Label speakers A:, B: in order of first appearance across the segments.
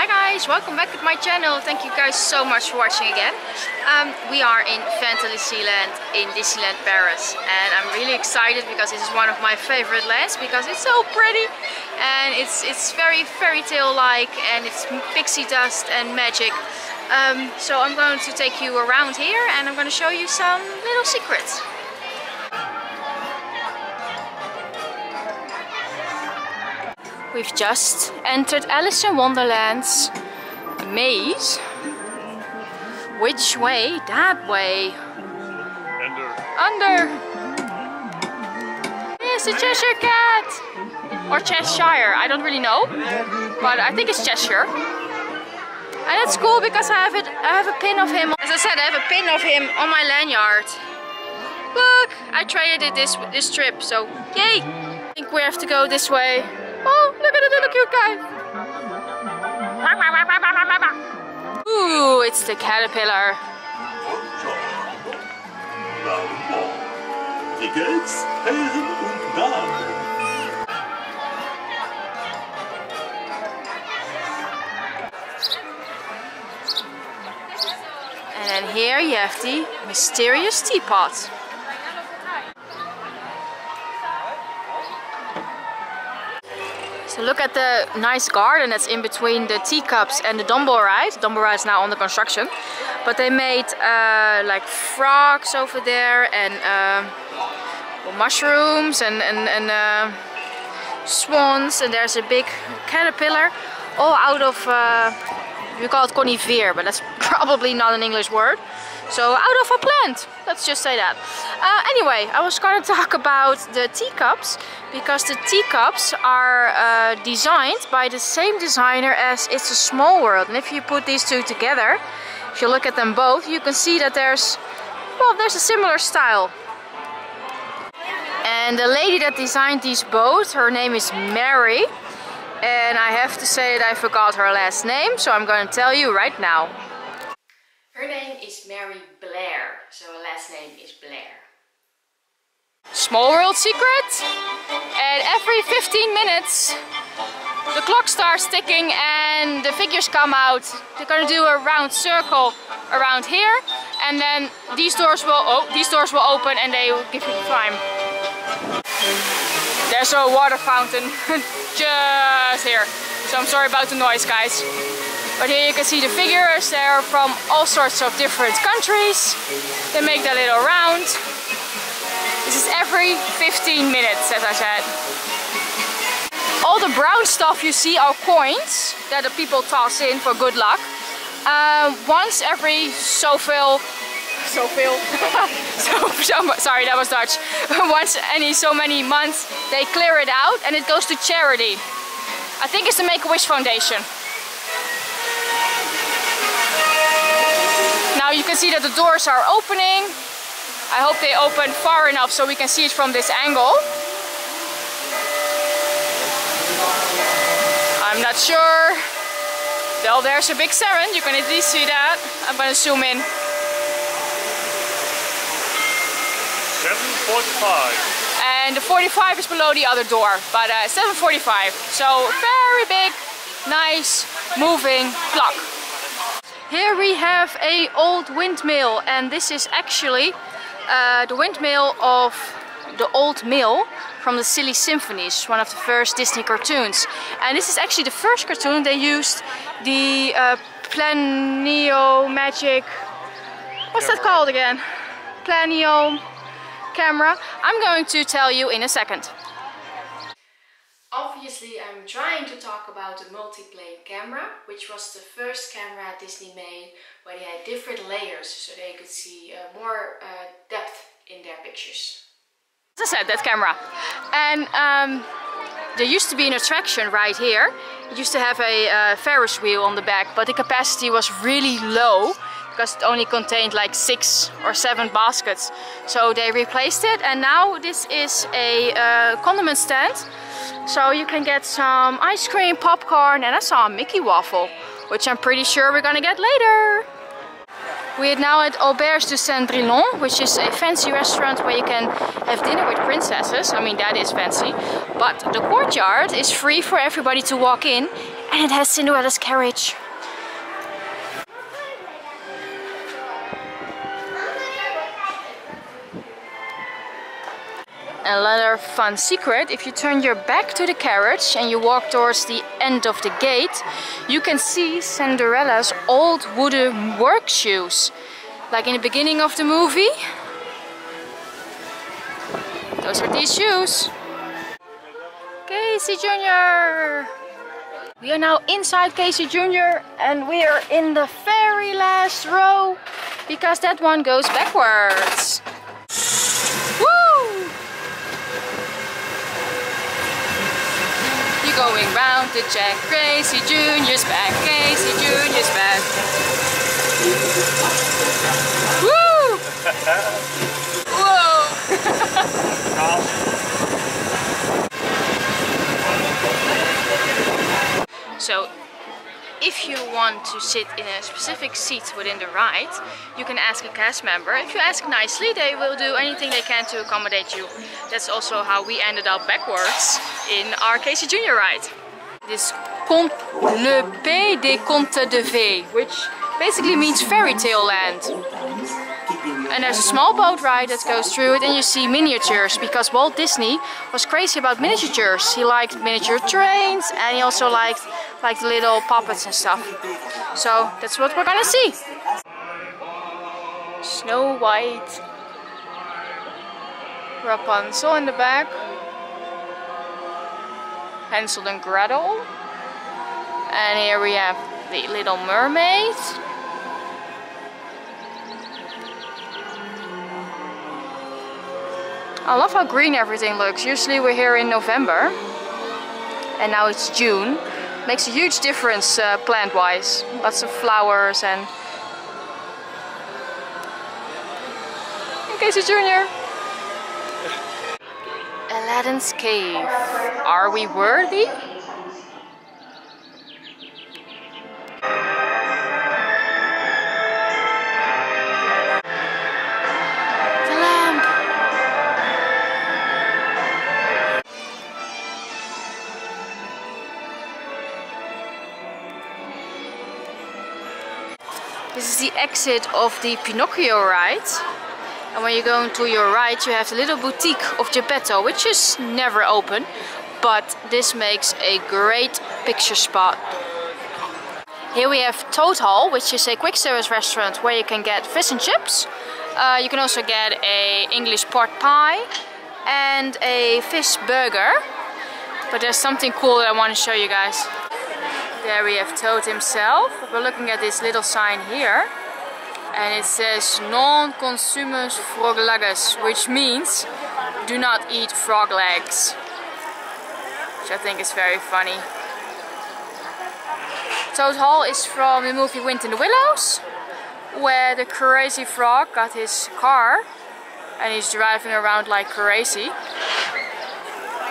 A: Hi guys, welcome back to my channel. Thank you guys so much for watching again. We are in Fantasyland in Disneyland Paris, and I'm really excited because this is one of my favorite lands because it's so pretty and it's very fairy tale like, and it's pixie dust and magic. So I'm going to take you around here and I'm going to show you some little secrets. We've just entered Alice in Wonderland's maze. Which way? That way. Under. Yes, the Cheshire Cat. Or Cheshire, I don't really know. But I think it's Cheshire. And it's cool because I have a pin of him. As I said, I have a pin of him on my lanyard. Look, I traded this trip, so yay! I think we have to go this way. Oh, look at the little cute guy. Ooh, it's the caterpillar. And then here you have the mysterious teapot. So look at the nice garden that's in between the teacups and the Dumbo ride. Dumbo ride is now under construction. But they made like frogs over there and mushrooms and swans. And there's a big caterpillar, all out of, we call it conifere, but that's probably not an English word. So out of a plant, let's just say that. Anyway, I was going to talk about the teacups because the teacups are designed by the same designer as It's a Small World. And if you put these two together, if you look at them both, you can see that there's a similar style. And the lady that designed these both, her name is Mary. And I have to say that I forgot her last name, so I'm going to tell you right now. Her name is Mary Blair, so her last name is Blair. Small World secret, and every 15 minutes the clock starts ticking and the figures come out. They're going to do a round circle around here, and then these doors will open and they will give you time. There's a water fountain just here, so I'm sorry about the noise, guys. But here you can see the figures. They're from all sorts of different countries. They make their little round. This is every 15 minutes, as I said. All the brown stuff you see are coins that the people toss in for good luck. Once every sorry, that was Dutch. Once so many months, they clear it out and it goes to charity. I think it's the Make-A-Wish Foundation. Now you can see that the doors are opening. I hope they open far enough so we can see it from this angle. I'm not sure. Well, there's a big siren, you can at least see that. I'm going to zoom in.
B: 7:45.
A: And the 45 is below the other door, but 7:45. So very big, nice, moving clock. Here we have an old windmill, and this is actually the windmill of the old mill from the Silly Symphonies, one of the first Disney cartoons. And this is actually the first cartoon they used the Planeo magic, what's that called again? Planeo camera. I'm going to tell you in a second. Obviously, I'm trying to talk about the multi-plane camera, which was the first camera Disney made where they had different layers so they could see more depth in their pictures. As I said, that camera. And there used to be an attraction right here. It used to have a Ferris wheel on the back, but the capacity was really low because it only contained like 6 or 7 baskets. So they replaced it, and now this is a condiment stand. So you can get some ice cream, popcorn, and I saw a Mickey waffle, which I'm pretty sure we're gonna get later. We are now at Auberge de Saint-Brilon, which is a fancy restaurant where you can have dinner with princesses. I mean, that is fancy. But the courtyard is free for everybody to walk in. And it has Cinderella's carriage. Another fun secret, if you turn your back to the carriage and you walk towards the end of the gate, you can see Cinderella's old wooden work shoes. Like in the beginning of the movie. Those are these shoes. Casey Jr. We are now inside Casey Jr. and we are in the very last row because that one goes backwards. Woo! You're going round to check. Casey Jr.'s back. Casey Jr.'s back. Woo! Whoa! So, if you want to sit in a specific seat within the ride, you can ask a cast member. If you ask nicely, they will do anything they can to accommodate you. That's also how we ended up backwards in our Casey Jr. ride. This Conte le Pays des Contes de Fées, which basically means fairy tale land. And there's a small boat ride that goes through it and you see miniatures, because Walt Disney was crazy about miniatures. He liked miniature trains and he also liked the little puppets and stuff. So that's what we're gonna see. Snow White. Rapunzel in the back. Hansel and Gretel. And here we have the Little Mermaid. I love how green everything looks. Usually we're here in November and now it's June. Makes a huge difference plant-wise. Lots of flowers and... Casey Jr. Aladdin's Cave. Are we worthy? This is the exit of the Pinocchio ride. And when you go into your right, you have the little boutique of Geppetto, which is never open. But this makes a great picture spot. Here we have Toad Hall, which is a quick service restaurant where you can get fish and chips. You can also get an English pork pie and a fish burger. But there's something cool that I want to show you guys. There we have Toad himself. We're looking at this little sign here. And it says non consumus frog legs, which means do not eat frog legs. Which I think is very funny. Toad Hall is from the movie Wind in the Willows, where the crazy frog got his car and he's driving around like crazy.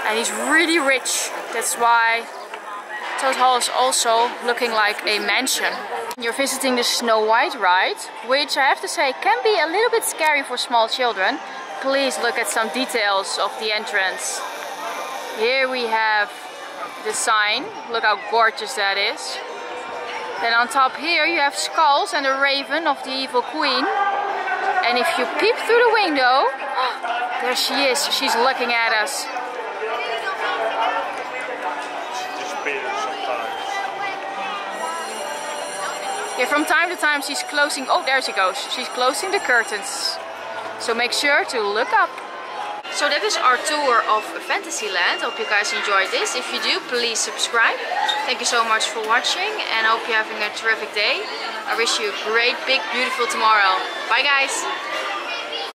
A: And he's really rich. That's why Toad Hall is also looking like a mansion. You're visiting the Snow White ride, which I have to say can be a little bit scary for small children. Please look at some details of the entrance. Here we have the sign. Look how gorgeous that is. Then on top here you have skulls and a raven of the evil queen. And if you peep through the window, there she is. She's looking at us. Yeah, from time to time she's closing, oh there she goes, she's closing the curtains. So make sure to look up. So that is our tour of Fantasyland. Hope you guys enjoyed this. If you do, please subscribe. Thank you so much for watching and hope you're having a terrific day. I wish you a great, big, beautiful tomorrow. Bye guys!